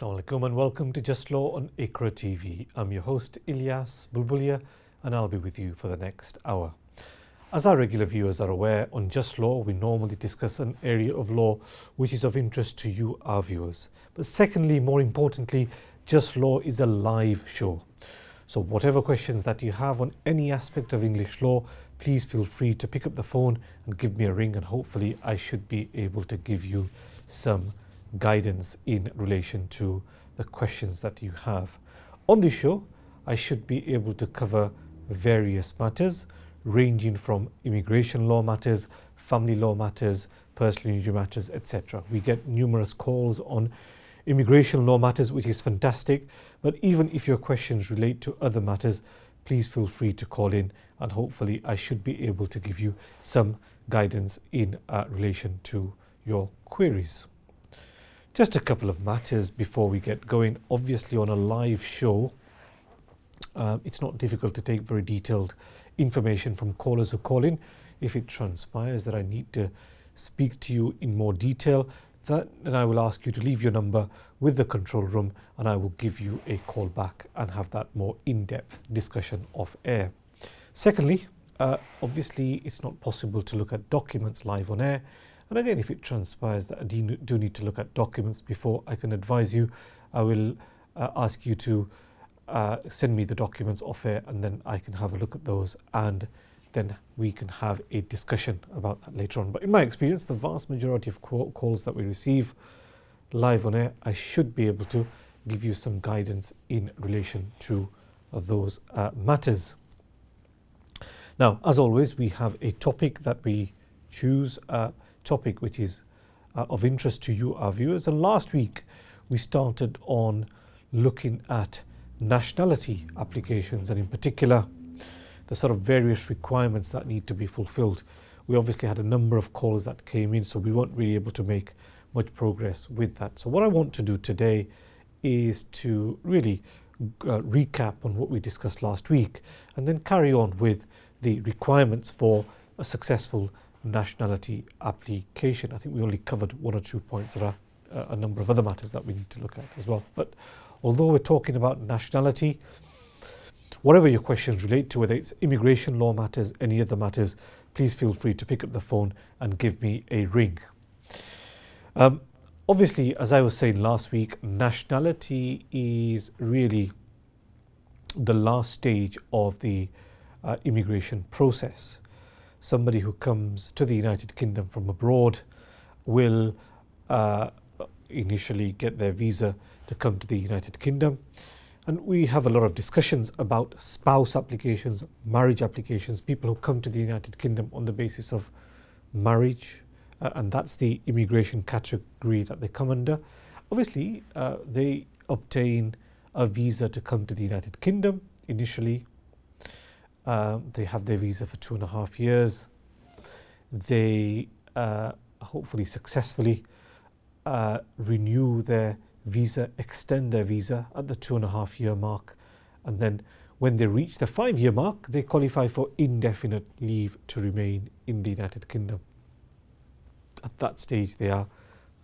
Assalamu alaikum and welcome to Just Law on IQRA TV. I'm your host Ilyas Bulbulia and I'll be with you for the next hour. As our regular viewers are aware, on Just Law we normally discuss an area of law which is of interest to you, our viewers. But secondly, more importantly, Just Law is a live show. So whatever questions that you have on any aspect of English law, please feel free to pick up the phone and give me a ring, and hopefully I should be able to give you some guidance in relation to the questions that you have. On this show, I should be able to cover various matters ranging from immigration law matters, family law matters, personal injury matters, etc. We get numerous calls on immigration law matters, which is fantastic, but even if your questions relate to other matters, please feel free to call in and hopefully I should be able to give you some guidance in relation to your queries. Just a couple of matters before we get going. Obviously on a live show, it's not difficult to take very detailed information from callers who call in. If it transpires that I need to speak to you in more detail, then I will ask you to leave your number with the control room and I will give you a call back and have that more in-depth discussion off air. Secondly, obviously it's not possible to look at documents live on air. And again, if it transpires that I do need to look at documents before I can advise you, I will ask you to send me the documents off air and then I can have a look at those and then we can have a discussion about that later on. But in my experience, the vast majority of calls that we receive live on air, I should be able to give you some guidance in relation to those matters. Now, as always, we have a topic that we choose, topic which is of interest to you, our viewers. And last week we started on looking at nationality applications and in particular the sort of various requirements that need to be fulfilled. We obviously had a number of calls that came in, so we weren't really able to make much progress with that. So what I want to do today is to really recap on what we discussed last week and then carry on with the requirements for a successful nationality application. I think we only covered one or two points. There are a number of other matters that we need to look at as well. But although we're talking about nationality, whatever your questions relate to, whether it's immigration law matters, any other matters, please feel free to pick up the phone and give me a ring. Obviously, as I was saying last week, nationality is really the last stage of the immigration process. Somebody who comes to the United Kingdom from abroad will initially get their visa to come to the United Kingdom. And we have a lot of discussions about spouse applications, marriage applications, people who come to the United Kingdom on the basis of marriage, and that's the immigration category that they come under. Obviously, they obtain a visa to come to the United Kingdom initially. They have their visa for 2.5 years. They hopefully successfully renew their visa, extend their visa at the 2.5 year mark, and then when they reach the 5 year mark, they qualify for indefinite leave to remain in the United Kingdom. At that stage, they are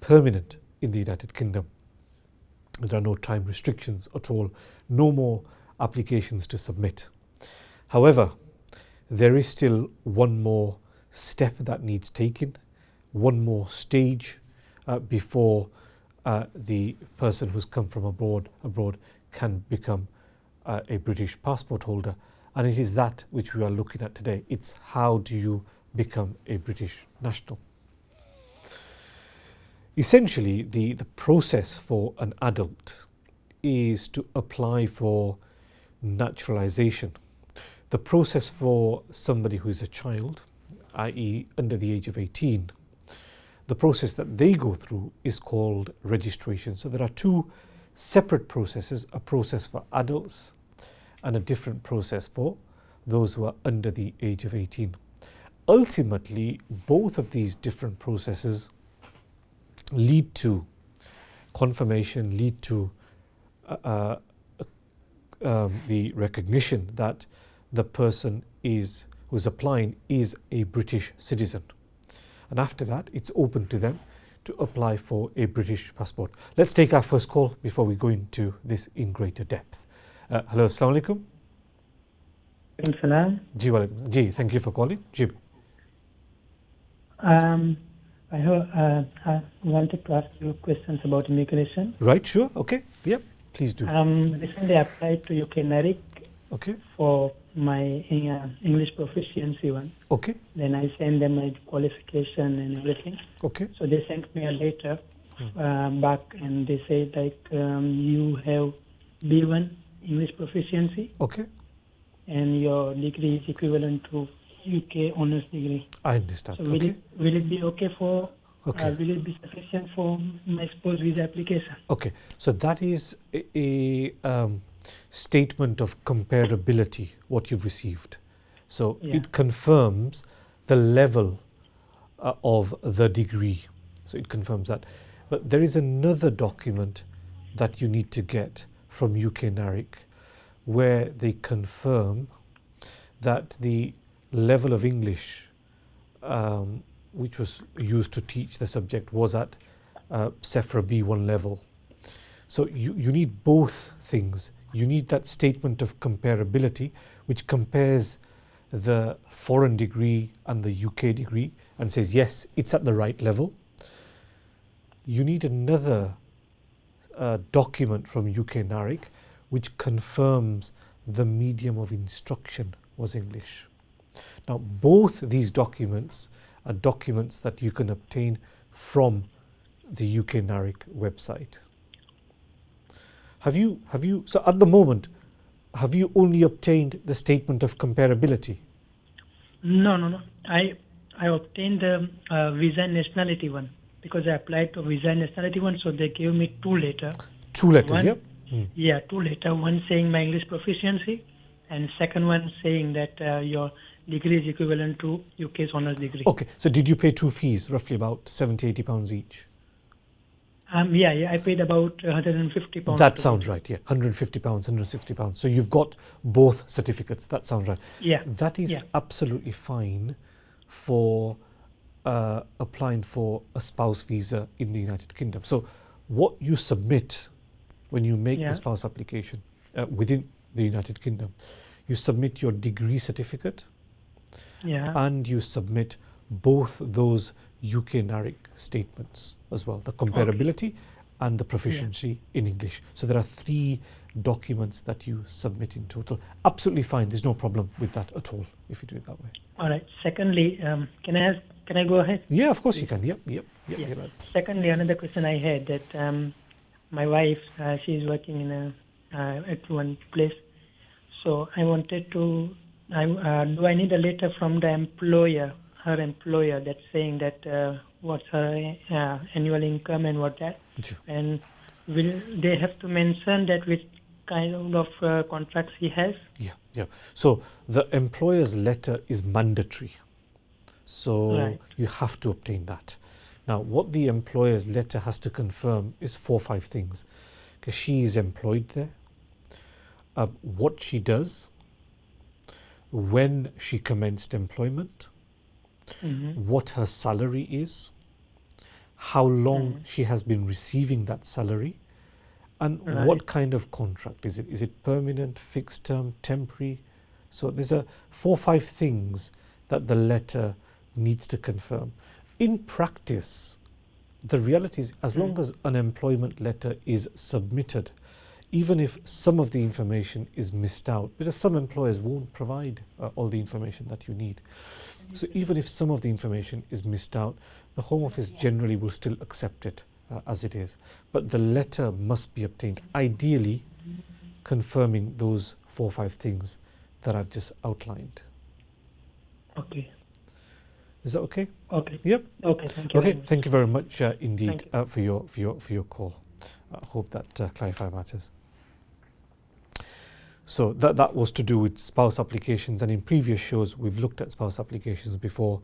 permanent in the United Kingdom. There are no time restrictions at all, no more applications to submit. However, there is still one more step that needs taken, one more stage before the person who's come from abroad can become a British passport holder. And it is that which we are looking at today. It's how do you become a British national? Essentially, the process for an adult is to apply for naturalization. The process for somebody who is a child, i.e. under the age of 18, the process that they go through is called registration. So there are two separate processes, a process for adults and a different process for those who are under the age of 18. Ultimately, both of these different processes lead to confirmation, lead to the recognition that the person who's applying is a British citizen. And after that, it's open to them to apply for a British passport. Let's take our first call before we go into this in greater depth. Hello, Assalamu alaikum. Salam. Ji, thank you for calling. Ji. I wanted to ask you questions about immigration. Right, sure. Okay. Yep. Please do. Recently I applied to UK NARIC Okay. for my English proficiency one. Okay. Then I sent them my qualification and everything. Okay. So they sent me a letter back, and they said you have B1 English proficiency. Okay. And your degree is equivalent to UK honors degree. I understand. So okay. will it be okay for? Okay. Will it be sufficient for my spouse visa application? Okay. So that is a statement of comparability, what you've received. So it confirms the level of the degree. So it confirms that. But there is another document that you need to get from UK NARIC where they confirm that the level of English which was used to teach the subject was at SEFRA B1 level. So you need both things. You need that statement of comparability which compares the foreign degree and the UK degree and says yes, it's at the right level. You need another document from UK NARIC which confirms the medium of instruction was English. Now both these documents are documents that you can obtain from the UK NARIC website. Have you so at the moment, have you only obtained the statement of comparability? No. I obtained the visa and nationality one because I applied to visa and nationality one, so they gave me two letters. Two letters, one, yep. Yeah, two letters. One saying my English proficiency, and second one saying that your degree is equivalent to UK's honours degree. Okay, so did you pay two fees, roughly about 70, £80 each? Yeah, I paid about £150. That sounds right, yeah. £150, £160. So you've got both certificates. That sounds right. Yeah. That is absolutely fine for applying for a spouse visa in the United Kingdom. So what you submit when you make the spouse application within the United Kingdom, you submit your degree certificate and you submit both those UK NARIC statements as well, the comparability and the proficiency in English. So there are 3 documents that you submit in total. Absolutely fine. There's no problem with that at all if you do it that way. All right. Secondly, can I go ahead? Yeah, of course you can. Yep. Right. Secondly, another question I had that my wife, she's working in at one place. So I wanted to, do I need a letter from the employer, her employer, that's saying that what's her annual income and what that? Sure. And will they have to mention that which kind of contracts he has? Yeah. So the employer's letter is mandatory. So you have to obtain that. Now, what the employer's letter has to confirm is 4 or 5 things. Because she is employed there, what she does, when she commenced employment, what her salary is, how long she has been receiving that salary, and what kind of contract is it? Is it permanent, fixed term, temporary? So there's 4 or 5 things that the letter needs to confirm. In practice, the reality is as long as an employment letter is submitted, even if some of the information is missed out, because some employers won't provide all the information that you need. So even if some of the information is missed out, the Home Office generally will still accept it as it is. But the letter must be obtained, ideally confirming those 4 or 5 things that I've just outlined. Okay. Is that okay? Okay. Yep. Okay. Thank you. Okay. Thank you very much indeed for your call. I hope that clarifies matters. So that was to do with spouse applications, and in previous shows we've looked at spouse applications before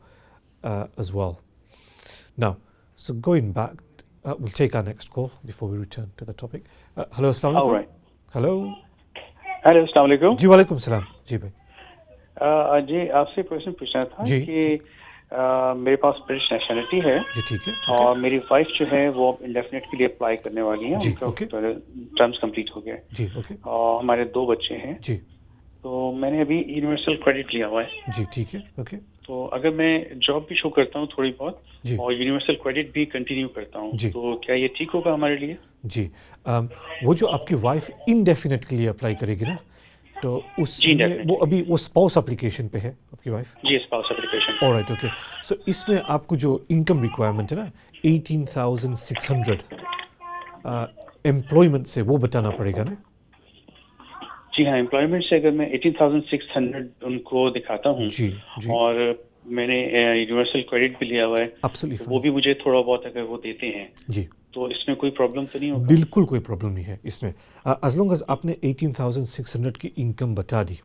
as well. Now, so going back, we'll take our next call before we return to the topic. Hello, Assalamu alaikum. All right. Hello. Hello अस्सलाम वालेकुम जी वालेकुम सलाम जी भाई जी आपसे प्रश्न पूछना था कि मेरे पास ब्रिटिश नेशनलिटी है जी ठीक है। और मेरी वाइफ जो है वो इंडेफिनेट के लिए अप्लाई करने वाली है। जी, उनका ओके। टर्म्स कंप्लीट हो गए जी ओके। और हमारे 2 बच्चे हैं। जी तो मैंने अभी यूनिवर्सल क्रेडिट लिया हुआ है। जी ठीक है। ओके। तो अगर मैं जॉब भी शो करता हूँ थोड़ी बहुत जी और यूनिवर्सल क्रेडिट भी कंटिन्यू करता हूँ जी तो क्या ये ठीक होगा हमारे लिए? जी वो जो आपकी वाइफ इनडेफिनेट के लिए अप्लाई करेगी ना, तो जी उसमें वो डेफिनेटली। अभी वो स्पाउस एप्लीकेशन पे है आपकी वाइफ। जी spouse application. Alright okay. So इसमें आपको जो इनकम रिक्वायरमेंट है ना 18,600 एम्प्लॉयमेंट से वो बताना पड़ेगा ना। जी हाँ, एम्प्लॉयमेंट से अगर मैं 18,600 उनको दिखाता हूँ जी जी और मैंने यूनिवर्सल क्रेडिट भी लिया हुआ है एब्सोल्युटली तो वो फाइन। भी मुझे थोड़ा बहुत अगर वो देते हैं जी तो इसमें कोई प्रॉब्लम तो नहीं होगा? बिल्कुल कोई प्रॉब्लम नहीं है इसमें, एज लॉन्ग एज आपने 18,600 की इनकम बता दी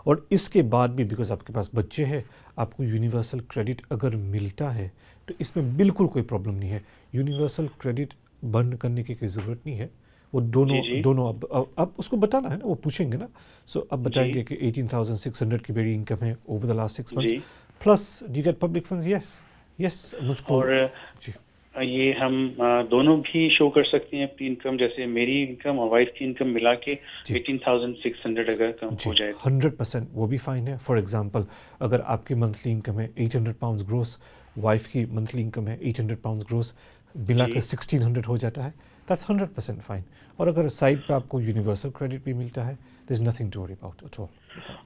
और इसके बाद भी बिकॉज आपके पास बच्चे हैं आपको यूनिवर्सल क्रेडिट अगर मिलता है तो इसमें बिल्कुल कोई प्रॉब्लम नहीं है। यूनिवर्सल क्रेडिट बंद करने की कोई ज़रूरत नहीं है। वो जी दोनों जी दोनों अब उसको बताना है ना, वो पूछेंगे ना। सो अब जी बताएंगे कि 18,600 की मेरी इनकम है ओवर द लास्ट 6 मंथ्स जी। Plus do get public funds. Yes yes मुझको। और जी ये हम दोनों भी शो कर सकते हैं अपनी इनकम, जैसे मेरी इनकम और वाइफ की इनकम मिला के जी 18,600 अगर कम जी हो जाए तो? 100% वो भी फाइन है। फॉर एग्जांपल अगर आपकी मंथली इनकम है 800 पाउंड्स ग्रोस, वाइफ की मंथली इनकम है 800 पाउंड्स ग्रोस, मिलाकर जी 1600 हो जाता है, दैट्स 100% फाइन। और अगर साइड पे आपको यूनिवर्सल क्रेडिट भी मिलता है there is nothing to worry about at all.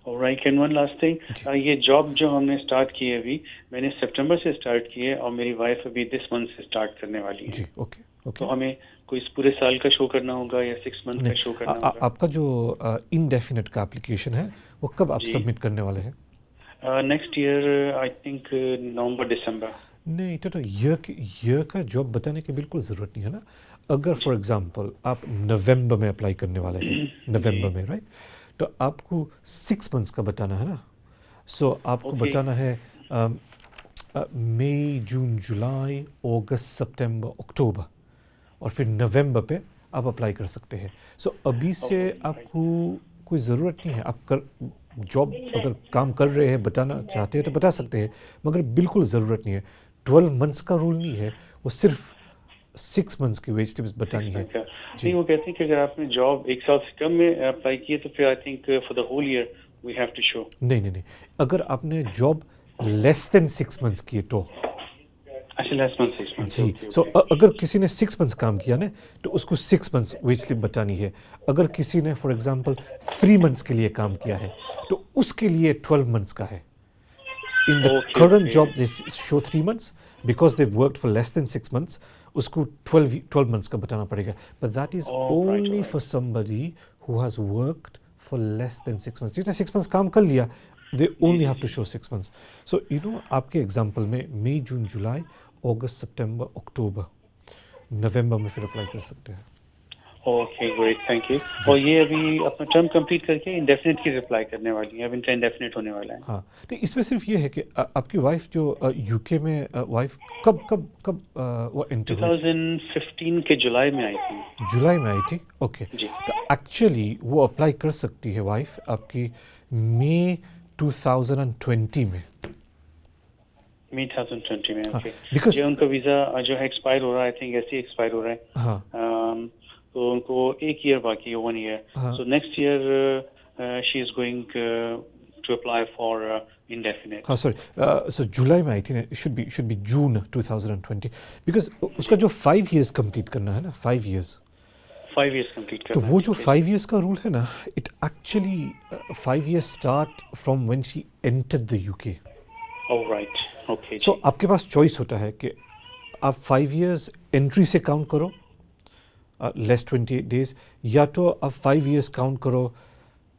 Alright. And one last thing, जी ये जॉब जो हमने स्टार्ट की है अभी, मैंने सितंबर से स्टार्ट की है और मेरी वाइफ अभी दिस मंथ से स्टार्ट करने वाली है। जी ओके तो ओके। हमें कोई इस पूरे साल का शो करना होगा या 6 मंथ नहीं का शो करना होगा? आपका जो इनडेफिनेट का एप्लीकेशन है वो कब आप जी सबमिट करने वाले हैं? Next year I think November December. नहीं तो ईयर का जॉब बताने की बिल्कुल ज़रूरत नहीं है ना। अगर फॉर एग्जांपल आप नवंबर में अप्लाई करने वाले हैं, जी नवंबर में राइट, तो आपको 6 मंथ्स का बताना है ना। सो आपको ओके बताना है मई जून जुलाई अगस्त सितंबर अक्टूबर और फिर नवंबर पे आप अप्लाई कर सकते हैं। सो अभी से आपको कोई ज़रूरत नहीं है। आप कर जॉब अगर काम कर रहे हैं बताना चाहते हैं तो बता सकते हैं, मगर बिल्कुल ज़रूरत नहीं है। 12 मंथ्स का रूल नहीं है, वो सिर्फ 6 मंथ्स की वेज टिप्स 6 बतानी है। मंथ का। जी नहीं, वो कहते हैं कि अगर आपने जॉब 1 साल से कम में अप्लाई की है तो फिर I think for the whole year we have to show. नहीं नहीं नहीं, अगर आपने जॉब लेस देन 6 मंथ्स की है तो अच्छा लेस मंथ 6 मंथ। जी। Okay so okay. अगर किसी ने 6 मंथ्स काम किया ना तो उसको 6 मंथ्स वेज स्लिप बतानी है। अगर किसी ने फॉर एग्जांपल 3 मंथ्स के लिए काम किया है तो उसके लिए 12 मंथ्स का है। In the okay current okay. job they show 3 months because they've worked for less than 6 months, उसको 12 months का बताना पड़ेगा, but that is alright only for alright. somebody who has worked for less than 6 months। जिसने 6 months काम कर लिया they जी only जी have to जी। show 6 months। so you know आपके एग्जाम्पल में मई जून जुलाई अगस्त सितंबर अक्टूबर नवंबर में फिर अप्लाई कर सकते हैं। Okay great, thank you. जी और ये अभी अपना टर्म कंप्लीट करके इंडेफिनिट की रिप्लाई करने वाली है, अब इनका इंडेफिनिट होने वाला है। हाँ, तो इसमें सिर्फ ये है कि आपकी वाइफ जो यूके में वाइफ कब कब कब वो एंटर हुई थी? 2015 के जुलाई में आई थी। जुलाई में आई थी। ओके। जी तो एक्चुअली वो अप्लाई कर सकती है वाइफ आपकी मई 2020 में। मई 2020 में। हाँ ओके। बिकॉज ये उनका वीज़ा जो है एक्सपायर हो रहा है, आई थिंक ऐसे ही एक्सपायर हो रहा है। हाँ तो उनको 1 ईयर बाकी है, 1 ईयर। हाँ so next year she is going to apply for indefinite. हाँ सॉरी सो जुलाई में आई थी ना, शुड बी जून 2020 बिकॉज उसका जो 5 इयर्स कंप्लीट करना है ना, 5 इयर्स। 5 इयर्स कंप्लीट तो करना है, वो जो ठीक है। 5 इयर्स का रूल है ना, it actually 5 years start from when she entered the UK. Alright okay so जी। आपके पास चॉइस होता है कि आप 5 इयर्स एंट्री से काउंट करो लेस 28 डेज, या तो आप 5 इयर्स काउंट करो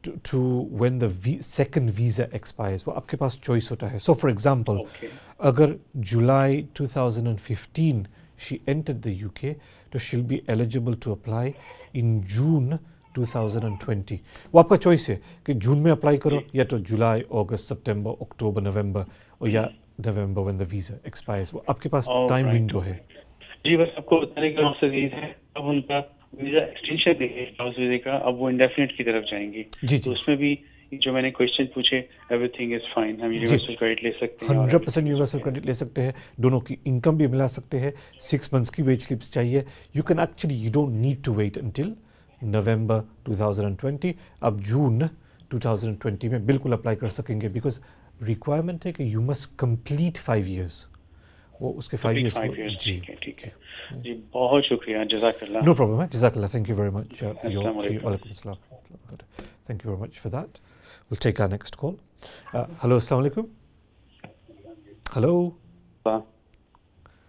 to when the second visa expires. वो आपके पास चॉइस होता है। सो फॉर एग्जांपल ओके अगर July 2015 she entered the UK तो she'll be eligible to apply in June 2020। वो आपका चॉइस है कि जून में अप्लाई करो जी या तो जुलाई अगस्त सितंबर अक्टूबर नवंबर, और या नवंबर व्हेन द वीज़ा एक्सपायर्स। वो आपके पास टाइम ऑलराइट विंडो है। ऑलराइट। जी, बस आपको बताने का मकसद ये है, अब उनका वीजा एक्सटेंशन है स्पाउस वीजे का, अब वो इंडेफिनिट की तरफ जाएंगी। जी तो जी उसमें भी जो मैंने क्वेश्चन पूछे, एवरीथिंग इज फाइन, हम यूनिवर्सल क्रेडिट ले सकते हैं? 100% यूनिवर्सल क्रेडिट ले सकते हैं, दोनों की इनकम भी मिला सकते हैं, 6 मंथ्स की वेज स्लिप्स चाहिए. You can actually, you don't need to wait until November 2020. अब जून 2020 में बिल्कुल अप्लाई कर सकेंगे, बिकॉज रिक्वायरमेंट है कि यू मस्ट कंप्लीट 5 years. वो उसके 5 years. जी ठीक है जी, बहुत शुक्रिया, जज़ाकल्लाह. No problem. Jazakallah. Thank you very much for your. Assalamualaikum. Walaikum assalam. Thank you very much for that. We'll take our next call. Hello, assalamu alaikum. Hello.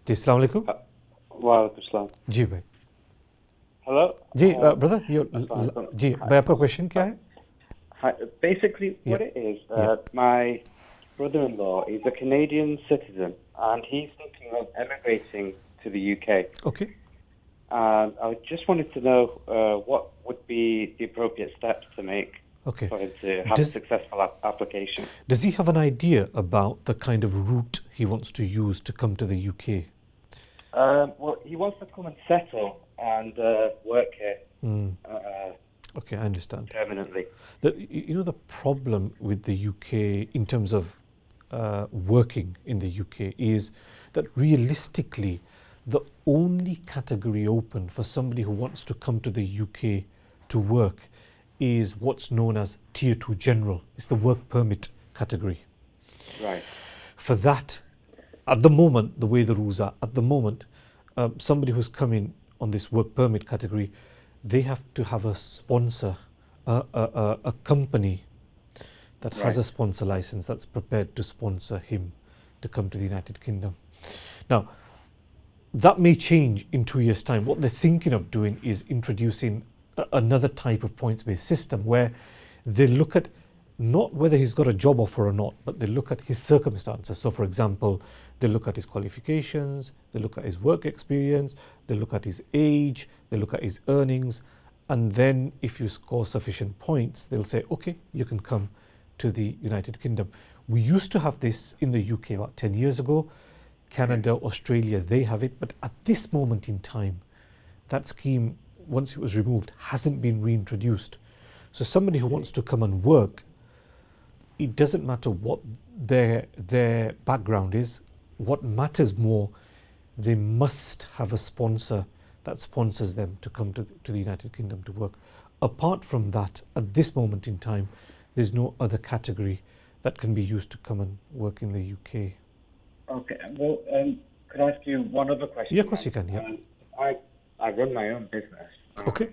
Ji, assalamu alaikum. वालेकुम सलाम. जी भाई. Hello. जी brother, जी भाई, आपका question क्या है? Hi. Basically, what it is, my brother-in-law is a Canadian citizen, and he's thinking of emigrating to the UK. Okay. I just wanted to know what would be the appropriate steps to make Okay. for him to have a successful application. Does he have an idea about the kind of route he wants to use to come to the UK? Well, he wants to come and settle and work here. Okay, I understand. Permanently. The problem with the UK in terms of working in the UK is that realistically, the only category open for somebody who wants to come to the UK to work is what's known as Tier 2 General. It's the work permit category. Right. For that, at the moment, the way the rules are, at the moment, somebody who's coming on this work permit category, they have to have a sponsor, a company that has a sponsor license that's prepared to sponsor him to come to the United Kingdom. Now, that may change in 2 years' time. What they're thinking of doing is introducing another type of points-based system where they look at not whether he's got a job offer or not, but they look at his circumstances. So, for example, they look at his qualifications, they look at his work experience, they look at his age, they look at his earnings, and then if you score sufficient points, they'll say, okay, you can come to the United Kingdom. We used to have this in the UK about 10 years ago. Canada, Australia, they have it, but at this moment in time, that scheme, once it was removed, hasn't been reintroduced. So somebody who wants to come and work, it doesn't matter what their background is. What matters more, they must have a sponsor that sponsors them to come to the United Kingdom to work. Apart from that, at this moment in time, there's no other category that can be used to come and work in the UK. Okay. Well, could I ask you one other question? Yeah, of course you can. Yeah. I run my own business. Okay.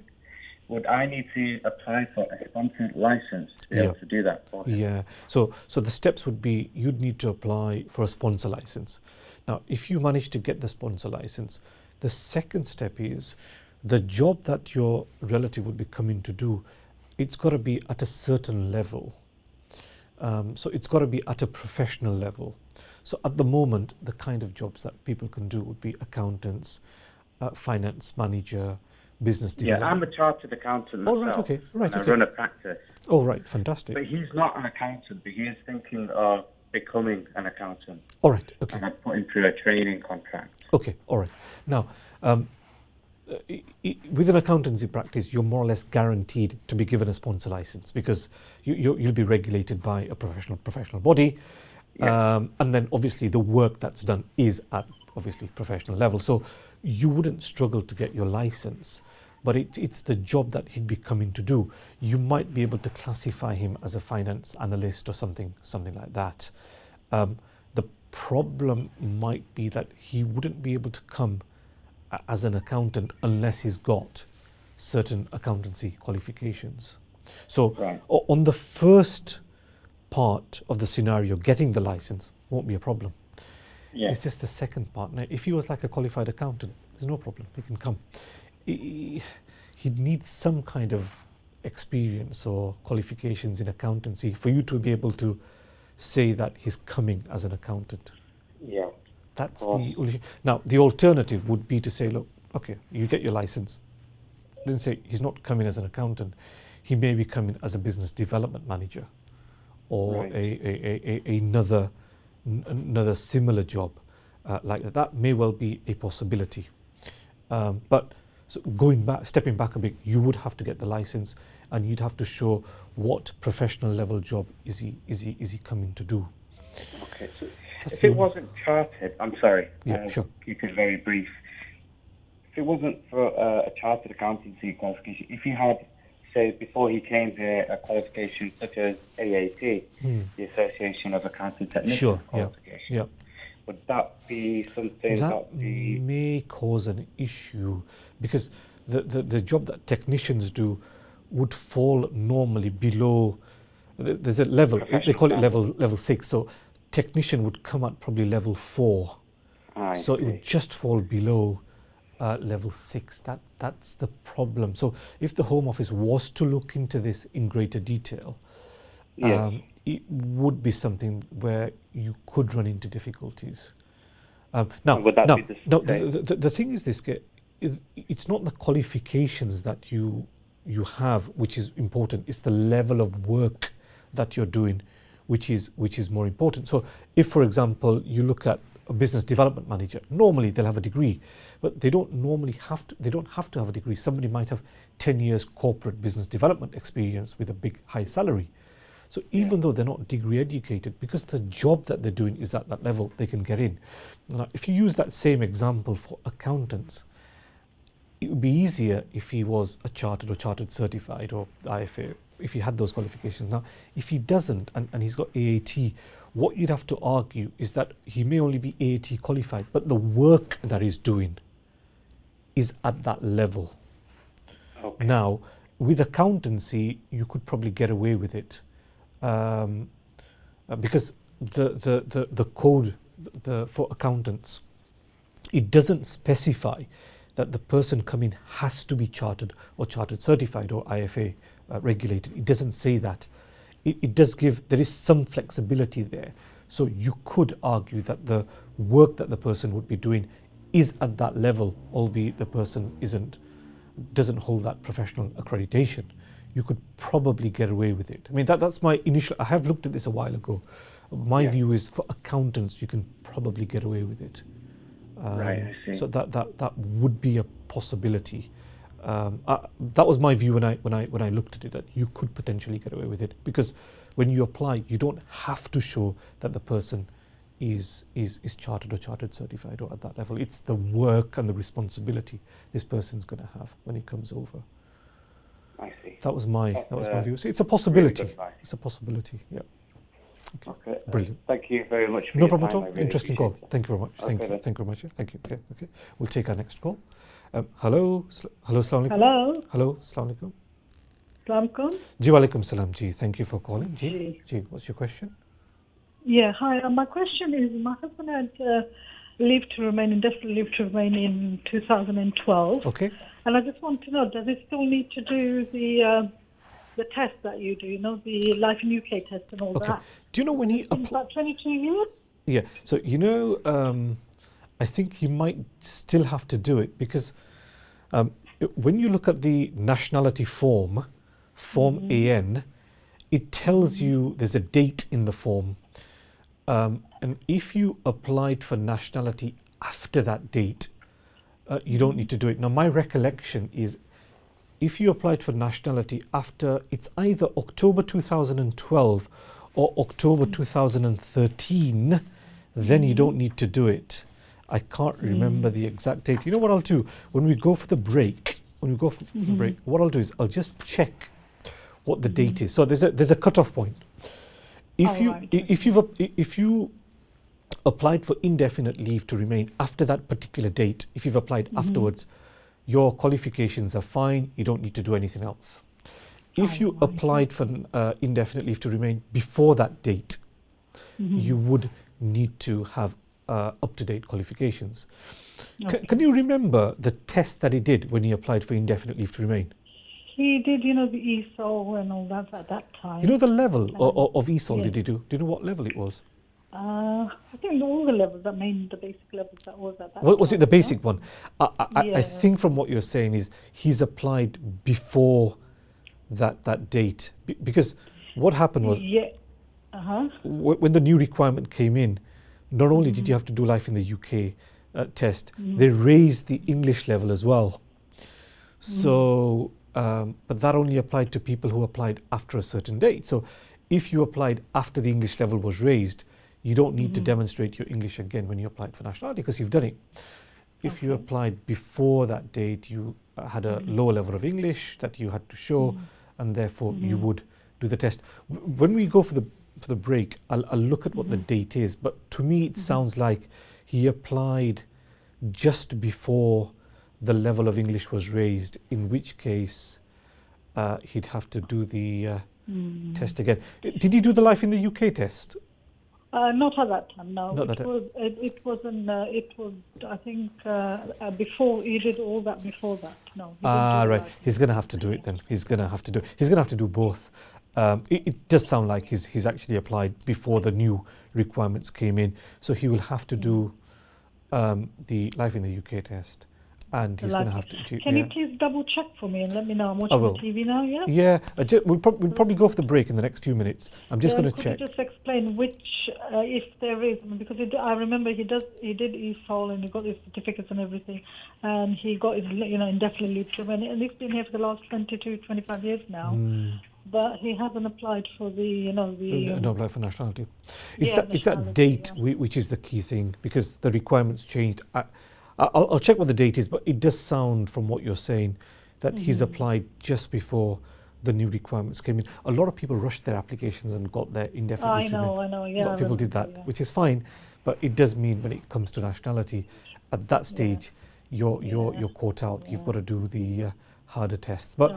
Would I need to apply for a sponsored license to be able to do that? Yeah. So the steps would be, you'd need to apply for a sponsor license. Now, if you manage to get the sponsor license, the second step is the job that your relative would be coming to do, it's got to be at a certain level. So it's got to be at a professional level. So at the moment, the kind of jobs that people can do would be accountants, finance manager, business development. Yeah, I'm a chartered accountant myself. Oh, right, okay. Right, and okay. I run a practice. Oh, right, fantastic. But he's not an accountant, but he is thinking of becoming an accountant. All right, okay. And I put him through a training contract. Okay, all right. Now, with an accountancy practice, you're more or less guaranteed to be given a sponsor license because you'll be regulated by a professional body. Yeah. And then obviously the work that's done is at obviously professional level. So you wouldn't struggle to get your license, but it's the job that he'd be coming to do. You might be able to classify him as a finance analyst or something like that. The problem might be that he wouldn't be able to come as an accountant unless he's got certain accountancy qualifications. So on the first part of the scenario, getting the license won't be a problem. Yeah. It's just the second part. Now, if he was like a qualified accountant, there's no problem. He can come. He'd need some kind of experience or qualifications in accountancy for you to be able to say that he's coming as an accountant. Yeah. That's the only. Now, the alternative would be to say, look, okay, you get your license. Then say he's not coming as an accountant. He may be coming as a business development manager or another similar job like that. That may well be a possibility. But So stepping back a bit, you would have to get the license, and you'd have to show what professional level job is he coming to do. Okay, so if it wasn't chartered, I'm sorry, sure. Keep it very brief. If it wasn't for a chartered accountancy qualification, if he had, say, before he came here, a qualification such as AAT, the Association of Accounting Technicians qualification, would that be something that may cause an issue, because the job that technicians do would fall normally below. There's a level, they call it level 6. So technician would come at probably level 4. So it would just fall below level 6. That's the problem. So if the Home Office was to look into this in greater detail, it would be something where you could run into difficulties. The thing is this: it's not the qualifications that you have which is important. It's the level of work that you're doing, which is more important. So, if, for example, you look at a business development manager, normally they'll have a degree, but they don't normally have to. They don't have to have a degree. Somebody might have 10 years corporate business development experience with a big high salary. So even though they're not degree educated, because the job that they're doing is at that level, they can get in. Now, if you use that same example for accountants, it would be easier if he was a chartered or chartered certified or IFA, if he had those qualifications. Now, if he doesn't and he's got AAT, what you'd have to argue is that he may only be AAT qualified, but the work that he's doing is at that level. Okay. Now, with accountancy, you could probably get away with it. Because the code for accountants, it doesn't specify that the person coming has to be chartered or chartered certified or IFA regulated. It doesn't say that. It does give, there is some flexibility there. So you could argue that the work that the person would be doing is at that level, albeit the person doesn't hold that professional accreditation. You could probably get away with it. I mean, that's my initial, I have looked at this a while ago. My view is for accountants, you can probably get away with it. Right, I see. So that would be a possibility. That was my view when I looked at it, that you could potentially get away with it, because when you apply, you don't have to show that the person is chartered or chartered certified or at that level. It's the work and the responsibility this person's going to have when he comes over. I see. That was my view. So it's a possibility. Really It's a possibility. Yeah. Okay. Brilliant. Thank you very much. No problem at all. Really interesting call. It. Thank you very much. Thank you very much. Thank you. Okay. We'll take our next call. Hello. Assalamu alaikum. Hello. Assalamu alaikum. Assalamu alaikum. Ji walaikum salam. Ji. Thank you for calling. Ji. What's your question? Yeah. Hi. My question is, my husband had indefinite leave to remain in 2012. Okay. And I just want to know, does he still need to do the test that you do, the Life in UK test and all that? Do you know when he about 22 years? Yeah. So, I think he might still have to do it, because when you look at the nationality form AN, it tells you there's a date in the form. And if you applied for nationality after that date, you don't need to do it. Now, my recollection is, if you applied for nationality after, it's either October 2012 or October 2013, then you don't need to do it. I can't remember the exact date. You know what I'll do? When we go for the break, what I'll do is I'll just check what the date is. So there's a cutoff point. If you applied for indefinite leave to remain after that particular date, if you've applied afterwards, your qualifications are fine. You don't need to do anything else. If you applied for indefinite leave to remain before that date, you would need to have up-to-date qualifications. Okay. Can you remember the test that he did when he applied for indefinite leave to remain? He did, the ESOL and all that at that time. You know the level of ESOL did he do? Do you know what level it was? I think all the levels, the basic levels that was at that time. Was it the basic one? I think from what you're saying is he's applied before that date. Because what happened was, when the new requirement came in, not only did you have to do Life in the UK test, they raised the English level as well. So, but that only applied to people who applied after a certain date. So if you applied after the English level was raised, you don't need to demonstrate your English again when you applied for nationality because you've done it. If you applied before that date, you had a lower level of English that you had to show, and therefore you would do the test. When we go for the break, I'll look at what the date is. But to me, it sounds like he applied just before the level of English was raised, in which case he'd have to do the test again. Did he do the Life in the UK test? Not at that time, no. Not that It was, I think, before, he did all that before that, no. Right. He's going to have to do it then. He's going to have to do both. It does sound like he's actually applied before the new requirements came in. So he will have to do the Life in the UK test. And he's going to have to. Can you please double check for me and let me know? I'm watching the TV now. Yeah. Yeah. We'll probably go for the break in the next few minutes. I'm just going to check. Could you just explain which, if there is, because I remember he did ESOL and he got his certificates and everything, and he got his indefinite leave to remain, and he's been here for the last 22, 25 years now. But he hasn't applied for the, Don't apply for nationality. It's that date which is the key thing, because the requirements changed. I'll check what the date is, but it does sound from what you're saying that he's applied just before the new requirements came in. A lot of people rushed their applications and got their indefinite leave to remain. I know, yeah. A lot of people did that, which is fine, but it does mean when it comes to nationality, at that stage, you're caught out. You've got to do the harder tests. But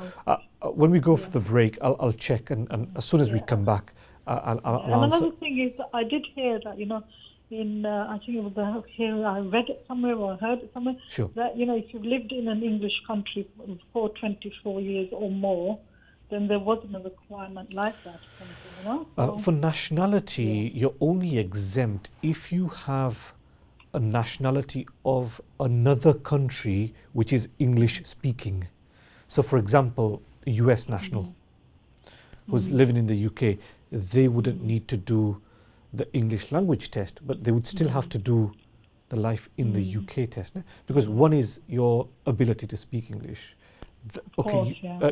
when we go for the break, I'll check, and as soon as we come back, I'll answer. Another thing is, I did hear that, I think it was here, I read it somewhere or I heard it somewhere, that, if you've lived in an English country for 24 years or more, then there wasn't a requirement like that. For nationality, you're only exempt if you have a nationality of another country which is English speaking. So, for example, a US national who's living in the UK, they wouldn't need to do the English language test, but they would still have to do the Life in the UK test, because one is your ability to speak English.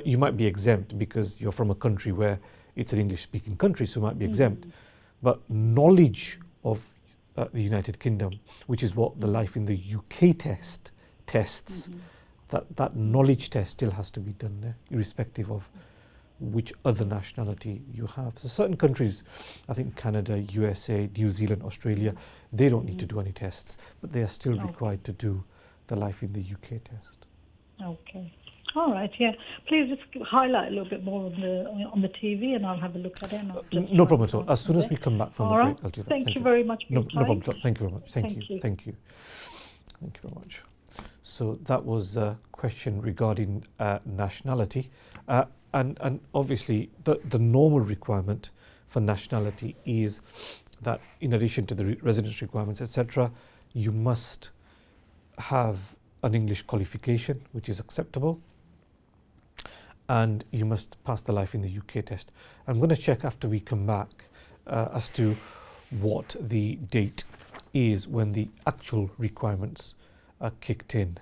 You might be exempt because you're from a country where it's an English-speaking country, so you might be exempt. But knowledge of the United Kingdom, which is what the Life in the UK tests, that knowledge test still has to be done, irrespective of which other nationality you have. So certain countries, I think Canada, USA, New Zealand, Australia, they don't need to do any tests, but they are still required to do the Life in the UK test. Okay. All right, yeah. Please just highlight a little bit more on the TV, and I'll have a look at it. No problem at all. As soon as we come back from the break, I'll do that. Thank you very much for your time. No problem at all. Thank you very much. Thank you. Thank you very much. So that was a question regarding nationality. And obviously, the normal requirement for nationality is that in addition to the residence requirements, etc., you must have an English qualification, which is acceptable, and you must pass the Life in the UK test. I'm going to check after we come back as to what the date is when the actual requirements are kicked in.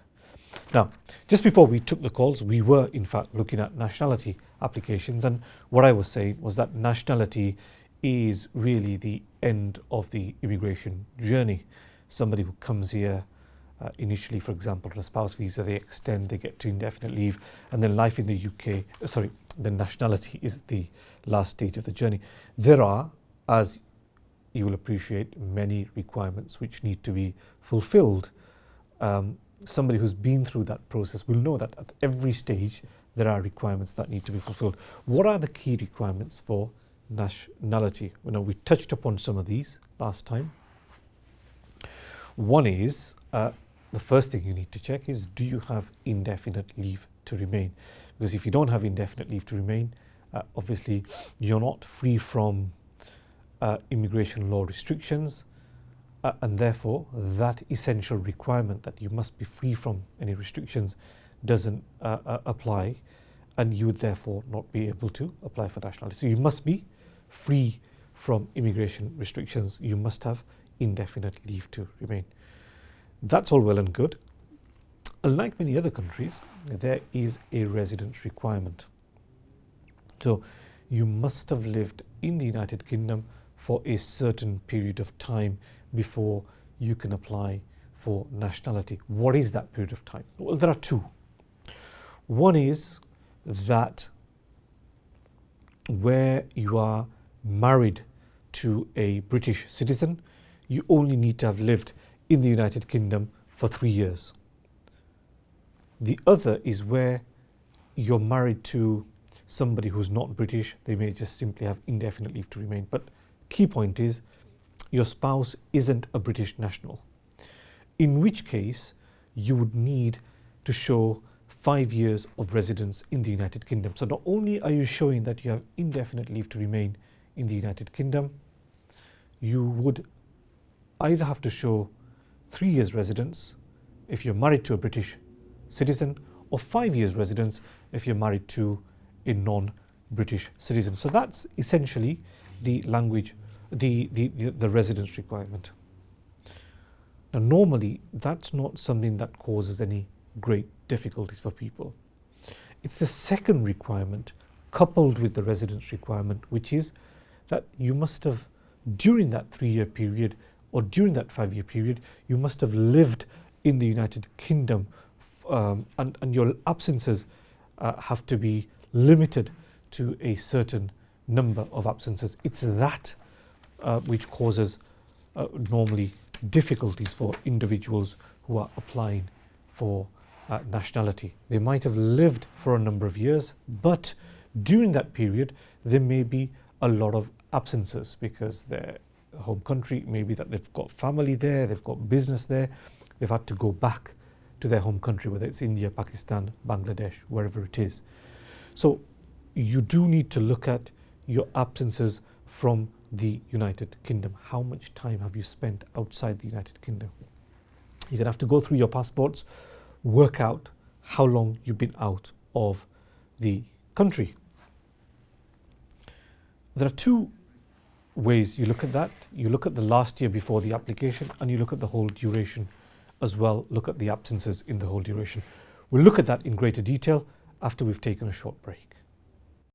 Now, just before we took the calls, we were in fact looking at nationality applications, and what I was saying was that nationality is really the end of the immigration journey. Somebody who comes here initially, for example, on a spouse visa, they extend, they get to indefinite leave, and then life in the UK, then nationality is the last stage of the journey. There are, as you will appreciate, many requirements which need to be fulfilled. Somebody who's been through that process will know that at every stage there are requirements that need to be fulfilled. What are the key requirements for nationality? We touched upon some of these last time. One is, the first thing you need to check is, do you have indefinite leave to remain? Because if you don't have indefinite leave to remain, obviously you're not free from immigration law restrictions, and therefore that essential requirement that you must be free from any restrictions doesn't apply, and you would therefore not be able to apply for nationality. So you must be free from immigration restrictions. You must have indefinite leave to remain. That's all well and good. Unlike many other countries, there is a residence requirement. So you must have lived in the United Kingdom for a certain period of time before you can apply for nationality. What is that period of time? Well, there are two. One is that where you are married to a British citizen, you only need to have lived in the United Kingdom for 3 years. The other is where you're married to somebody who's not British. They may just simply have indefinite leave to remain. But key point is your spouse isn't a British national, in which case you would need to show 5 years of residence in the United Kingdom. So not only are you showing that you have indefinite leave to remain in the United Kingdom, you would either have to show 3 years residence if you're married to a British citizen, or 5 years residence if you're married to a non-British citizen. So that's essentially the language, the residence requirement. Now normally that's not something that causes any great difficulties for people. It's the second requirement coupled with the residence requirement, which is that you must have, during that 3-year period or during that 5-year period, you must have lived in the United Kingdom, and your absences have to be limited to a certain number of absences. It's that which causes normally difficulties for individuals who are applying for nationality. They might have lived for a number of years, but during that period there may be a lot of absences because their home country, maybe that they've got family there, they've got business there, they've had to go back to their home country, whether it's India, Pakistan, Bangladesh, wherever it is. So you do need to look at your absences from the United Kingdom. How much time have you spent outside the United Kingdom? You're going to have to go through your passports, work out how long you've been out of the country. There are two ways you look at that. You look at the last year before the application, and you look at the whole duration as well, look at the absences in the whole duration. We'll look at that in greater detail after we've taken a short break.